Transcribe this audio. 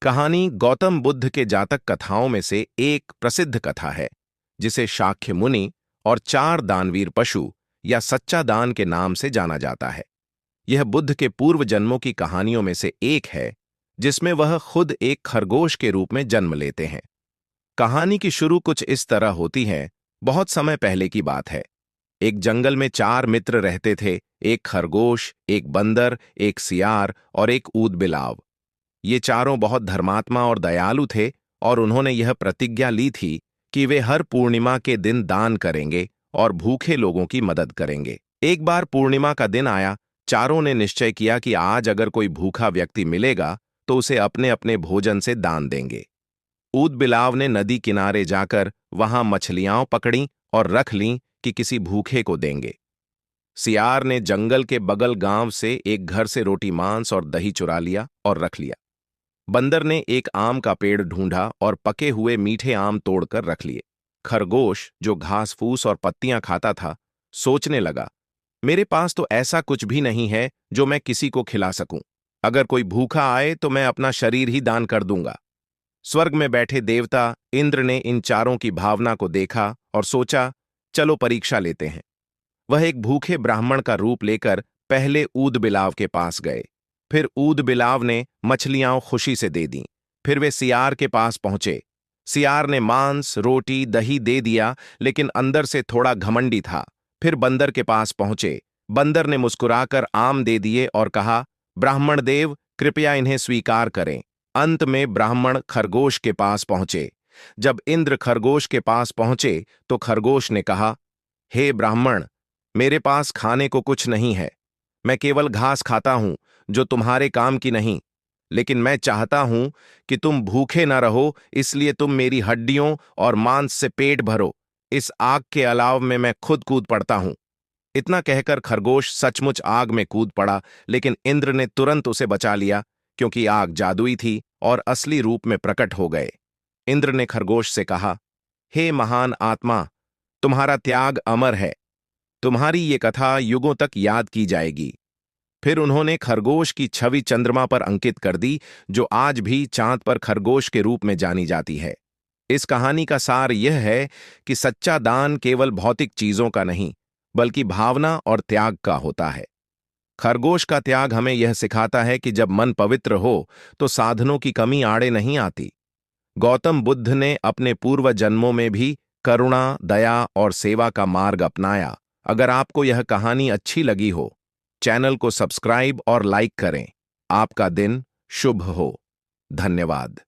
कहानी गौतम बुद्ध के जातक कथाओं में से एक प्रसिद्ध कथा है, जिसे शाक्य मुनि और चार दानवीर पशु या सच्चा दान के नाम से जाना जाता है। यह बुद्ध के पूर्व जन्मों की कहानियों में से एक है, जिसमें वह खुद एक खरगोश के रूप में जन्म लेते हैं। कहानी की शुरू कुछ इस तरह होती है। बहुत समय पहले की बात है। एक जंगल में चार मित्र रहते थे, एक खरगोश, एक बंदर, एक सियार और एक ऊदबिलाव। ये चारों बहुत धर्मात्मा और दयालु थे और उन्होंने यह प्रतिज्ञा ली थी कि वे हर पूर्णिमा के दिन दान करेंगे और भूखे लोगों की मदद करेंगे। एक बार पूर्णिमा का दिन आया। चारों ने निश्चय किया कि आज अगर कोई भूखा व्यक्ति मिलेगा तो उसे अपने अपने भोजन से दान देंगे। ऊदबिलाव ने नदी किनारे जाकर वहां मछलियां पकड़ी और रख लीं कि किसी भूखे को देंगे। सियार ने जंगल के बगल गांव से एक घर से रोटी मांस और दही चुरा लिया और रख लिया। बंदर ने एक आम का पेड़ ढूंढा और पके हुए मीठे आम तोड़कर रख लिए। खरगोश, जो घास फूस और पत्तियां खाता था, सोचने लगा, मेरे पास तो ऐसा कुछ भी नहीं है जो मैं किसी को खिला सकूं। अगर कोई भूखा आए तो मैं अपना शरीर ही दान कर दूंगा। स्वर्ग में बैठे देवता इंद्र ने इन चारों की भावना को देखा और सोचा, चलो परीक्षा लेते हैं। वह एक भूखे ब्राह्मण का रूप लेकर पहले ऊदबिलाव के पास गए। फिर ऊदबिलाव ने मछलियां खुशी से दे दीं। फिर वे सियार के पास पहुंचे। सियार ने मांस, रोटी, दही दे दिया, लेकिन अंदर से थोड़ा घमंडी था। फिर बंदर के पास पहुंचे। बंदर ने मुस्कुराकर आम दे दिए और कहा, ब्राह्मण देव, कृपया इन्हें स्वीकार करें। अंत में ब्राह्मण खरगोश के पास पहुंचे। जब इंद्र खरगोश के पास पहुंचे तो खरगोश ने कहा, हे ब्राह्मण, मेरे पास खाने को कुछ नहीं है। मैं केवल घास खाता हूं जो तुम्हारे काम की नहीं। लेकिन मैं चाहता हूं कि तुम भूखे न रहो, इसलिए तुम मेरी हड्डियों और मांस से पेट भरो। इस आग के अलाव में मैं खुद कूद पड़ता हूं। इतना कहकर खरगोश सचमुच आग में कूद पड़ा, लेकिन इंद्र ने तुरंत उसे बचा लिया, क्योंकि आग जादुई थी और असली रूप में प्रकट हो गए। इंद्र ने खरगोश से कहा, हे महान आत्मा, तुम्हारा त्याग अमर है। तुम्हारी ये कथा युगों तक याद की जाएगी। फिर उन्होंने खरगोश की छवि चंद्रमा पर अंकित कर दी, जो आज भी चांद पर खरगोश के रूप में जानी जाती है। इस कहानी का सार यह है कि सच्चा दान केवल भौतिक चीजों का नहीं, बल्कि भावना और त्याग का होता है। खरगोश का त्याग हमें यह सिखाता है कि जब मन पवित्र हो तो साधनों की कमी आड़े नहीं आती। गौतम बुद्ध ने अपने पूर्व जन्मों में भी करुणा, दया और सेवा का मार्ग अपनाया। अगर आपको यह कहानी अच्छी लगी हो, चैनल को सब्सक्राइब और लाइक करें। आपका दिन शुभ हो। धन्यवाद।